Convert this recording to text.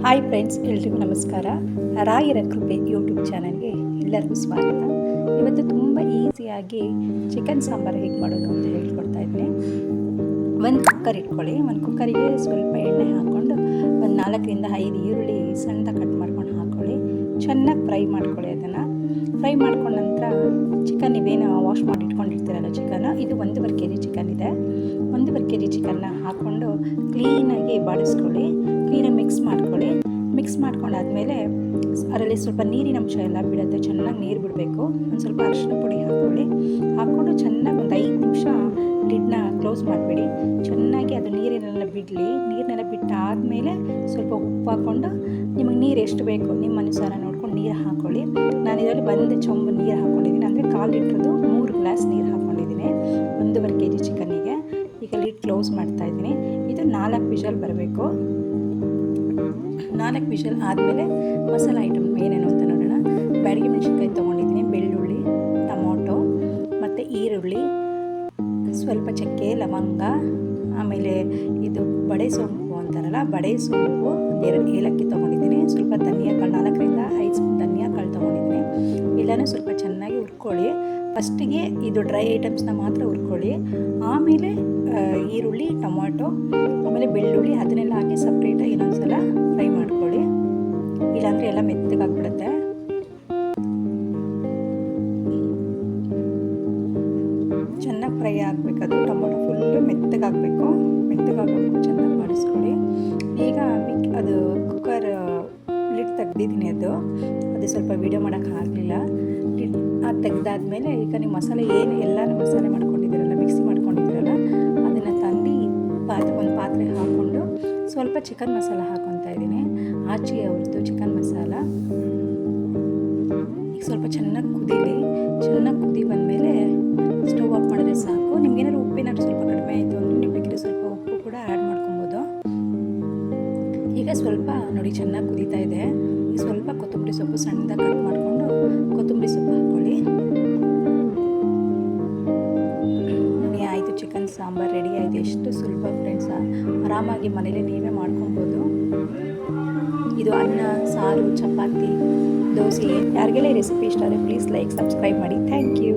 Hi friends, ಎಲ್ರಿಗೂ ನಮಸ್ಕಾರ. ರಾಯರ ಕೃಪೆ ಯೂಟ್ಯೂಬ್ ಚಾನಲ್ಗೆ ಎಲ್ಲರಿಗೂ ಸ್ವಾಗತ. ಇವತ್ತು ತುಂಬ ಈಸಿಯಾಗಿ ಚಿಕನ್ ಸಾಂಬಾರು ಹೇಗೆ ಮಾಡೋದು ಅಂತ ಹೇಳ್ಕೊಡ್ತಾ ಇದ್ದೀನಿ. ಒಂದು ಕುಕ್ಕರ್ ಇಟ್ಕೊಳ್ಳಿ. ಒಂದು ಕುಕ್ಕರಿಗೆ ಸ್ವಲ್ಪ ಎಣ್ಣೆ ಹಾಕ್ಕೊಂಡು ಒಂದು 4ರಿಂದ 5 ಈರುಳ್ಳಿ ಸಣ್ಣದಾಗಿ ಕಟ್ ಮಾಡ್ಕೊಂಡು ಹಾಕ್ಕೊಳ್ಳಿ. ಚೆನ್ನಾಗಿ ಫ್ರೈ ಮಾಡ್ಕೊಳ್ಳಿ. ಅದನ್ನು ಫ್ರೈ ಮಾಡ್ಕೊಂಡ ನಂತರ ಚಿಕನ್ ಇವೇನು ವಾಶ್ ಮಾಡಿ ಇಟ್ಕೊಂಡಿರ್ತೀರಲ್ಲ ಚಿಕನ್, ಇದು 1.5 kg ಚಿಕನ್ ಇದೆ. 1.5 kg ಚಿಕನ್ನ ಹಾಕ್ಕೊಂಡು ಕ್ಲೀನಾಗಿ ಬಾಡಿಸ್ಕೊಳ್ಳಿ. ಕ್ಲೀನಾಗಿ ಮಿಕ್ಸ್ ಮಾಡ್ಕೊಂಡಾದ್ಮೇಲೆ ಅದರಲ್ಲಿ ಸ್ವಲ್ಪ ನೀರಿನ ಅಂಶ ಎಲ್ಲ ಬಿಡುತ್ತೆ. ಚೆನ್ನಾಗಿ ನೀರು ಬಿಡಬೇಕು. ಒಂದು ಸ್ವಲ್ಪ ಅರಿಶಿನ ಪುಡಿ ಹಾಕ್ಕೊಂಡು ಚೆನ್ನಾಗಿ ಒಂದು 5 ನಿಮಿಷ ಲಿಡ್ನ ಕ್ಲೋಸ್ ಮಾಡಿಬಿಡಿ. ಚೆನ್ನಾಗಿ ಅದು ನೀರನ್ನೆಲ್ಲ ನೀರನ್ನೆಲ್ಲ ಬಿಟ್ಟಾದಮೇಲೆ ಸ್ವಲ್ಪ ಉಪ್ಪು ಹಾಕ್ಕೊಂಡು ನಿಮಗೆ ನೀರು ಎಷ್ಟು ಬೇಕು ನಿಮ್ಮ ಅನುಸಾರ ನೋಡ್ಕೊಂಡು ನೀರು ಹಾಕ್ಕೊಳ್ಳಿ. ನಾನು ಇದರಲ್ಲಿ 1 ಚೊಂಬು ನೀರು ಹಾಕ್ಕೊಂಡಿದ್ದೀನಿ, ಅಂದರೆ 1/4 ಲೀಟ್ರದ್ದು 3 ಗ್ಲಾಸ್ ನೀರು ಹಾಕ್ಕೊಂಡಿದ್ದೀನಿ 1.5 kg ಚಿಕನ್ನಿಗೆ. ಈಗ ಲಿಡ್ ಕ್ಲೋಸ್ ಮಾಡ್ತಾಯಿದ್ದೀನಿ. ಇದು 4 ವಿಷಲ್ ಬರಬೇಕು. 4 ವಿಷಲ್ ಆದಮೇಲೆ ಮಸಾಲೆ ಐಟಮ್ ಏನೇನು ಅಂತ ನೋಡೋಣ. ಬ್ಯಾಡಗಿ ಮೆಣಸಿನ್ಕಾಯಿ ತೊಗೊಂಡಿದ್ದೀನಿ, ಬೆಳ್ಳುಳ್ಳಿ, ಟೊಮೊಟೊ ಮತ್ತು ಈರುಳ್ಳಿ, ಸ್ವಲ್ಪ ಚಕ್ಕೆ, ಲವಂಗ, ಆಮೇಲೆ ಇದು ಬಡೆ ಸೊಂಪು ಅಂತಾರಲ್ಲ, ಬಡೆ ಸೊಂಪು, 2 ಏಲಕ್ಕಿ ತೊಗೊಂಡಿದ್ದೀನಿ, ಸ್ವಲ್ಪ ಧನಿಯಾಕಾಳು, 4ರಿಂದ 5 ಸ್ಪೂನ್ ಧನಿಯಾಕಾಳು ತೊಗೊಂಡಿದ್ದೀನಿ. ಎಲ್ಲನೂ ಸ್ವಲ್ಪ ಚೆನ್ನಾಗಿ ಹುರ್ಕೊಳ್ಳಿ. ಫಸ್ಟಿಗೆ ಇದು ಡ್ರೈ ಐಟಮ್ಸ್ನ ಮಾತ್ರ ಹುರ್ಕೊಳ್ಳಿ. ಆಮೇಲೆ ಈರುಳ್ಳಿ, ಟೊಮೊಟೊ, ಆಮೇಲೆ ಬೆಳ್ಳುಳ್ಳಿ ಅದನ್ನೆಲ್ಲ ಹಾಕಿ ಸಪ್ರೇಟಾಗಿ ಇನ್ನೊಂದು ಸಲ ಫ್ರೈ ಮಾಡ್ಕೊಳ್ಳಿ. ಇಲ್ಲಾಂದರೆ ಎಲ್ಲ ಮೆತ್ತಗಾಗ್ಬಿಡುತ್ತೆ. ಚೆನ್ನಾಗಿ ಫ್ರೈ ಆಗಬೇಕದು. ಟೊಮೊಟೊ ಫುಲ್ಲು ಮೆತ್ತಗಾಗಬೇಕು. ಚೆನ್ನಾಗಿ ಮಾಡಿಸ್ಕೊಳ್ಳಿ. ಈಗ ಅದು ಕುಕ್ಕರ್ ಲಿಡ್ ತೆಗ್ದಿದ್ದೀನಿ. ಅದು ಸ್ವಲ್ಪ ವೀಡಿಯೋ ಮಾಡೋಕ್ಕಾಗಲಿಲ್ಲ. ಲಿಡ್ ಅದು ತೆಗ್ದಾದ್ಮೇಲೆ ಈಗ ನೀವು ಮಸಾಲೆ ಎಲ್ಲನೂ ಮಸಾಲೆ ಮಾಡ್ಕೊಂಡಿದ್ದೀರಲ್ಲ, ಮಿಕ್ಸಿ ಮಾಡ್ಕೊಂಡಿದ್ದೀರಲ್ಲ, ಅದನ್ನು ತಂದು ಒಂದು ಪಾತ್ರೆ ಹಾಕ್ಕೊಂಡು ಸ್ವಲ್ಪ ಚಿಕನ್ ಮಸಾಲ ಹಾಕ್ಕೊತಾ ಇದ್ದೀನಿ. ಆಚೆ ಅವ್ರದ್ದು ಚಿಕನ್ ಮಸಾಲ ಈಗ ಸ್ವಲ್ಪ ಚೆನ್ನಾಗಿ ಕುದಿ ಬಂದಮೇಲೆ ಸ್ಟವ್ ಆಫ್ ಮಾಡಿದ್ರೆ ಸಾಕು. ನಿಮ್ಗೇನಾದ್ರು ಉಪ್ಪೇನಾದ್ರು ಸ್ವಲ್ಪ ಕಡಿಮೆ ಆಯಿತು ಅಂದರೆ ನೀವು ಬೇಕಿದ್ರೆ ಸ್ವಲ್ಪ ಉಪ್ಪು ಕೂಡ ಆ್ಯಡ್ ಮಾಡ್ಕೊಬೋದು. ಈಗ ಸ್ವಲ್ಪ ನೋಡಿ ಚೆನ್ನಾಗಿ ಕುದೀತಾ ಇದೆ. ಈಗ ಸ್ವಲ್ಪ ಕೊತ್ತಂಬರಿ ಸೊಪ್ಪು ಸಣ್ಣದಾಗಿ ಕಟ್ ಮಾಡಿಕೊಂಡು ಕೊತ್ತಂಬರಿ ಸೊಪ್ಪು ಹಾಕ್ಕೊಳ್ಳಿ. ನೋಡಿ, ಆಯಿತು, ಚಿಕನ್ ಸಾಂಬಾರು ರೆಡಿ ಆಯಿತು. ಎಷ್ಟು ಸುಲಭ ಫ್ರೆಂಡ್ಸ್, ಆರಾಮಾಗಿ ಮನೇಲಿ ನೀವೇ ಮಾಡ್ಕೊಬೋದು. ಇದು ಅನ್ನ, ಸಾರು, ಚಪಾತಿ, ದೋಸೆ, ಯಾರಿಗೆಲ್ಲ ಈ ರೆಸಿಪಿ ಇಷ್ಟ ಆದರೆ ಪ್ಲೀಸ್ ಲೈಕ್, ಸಬ್ಸ್ಕ್ರೈಬ್ ಮಾಡಿ. Thank you.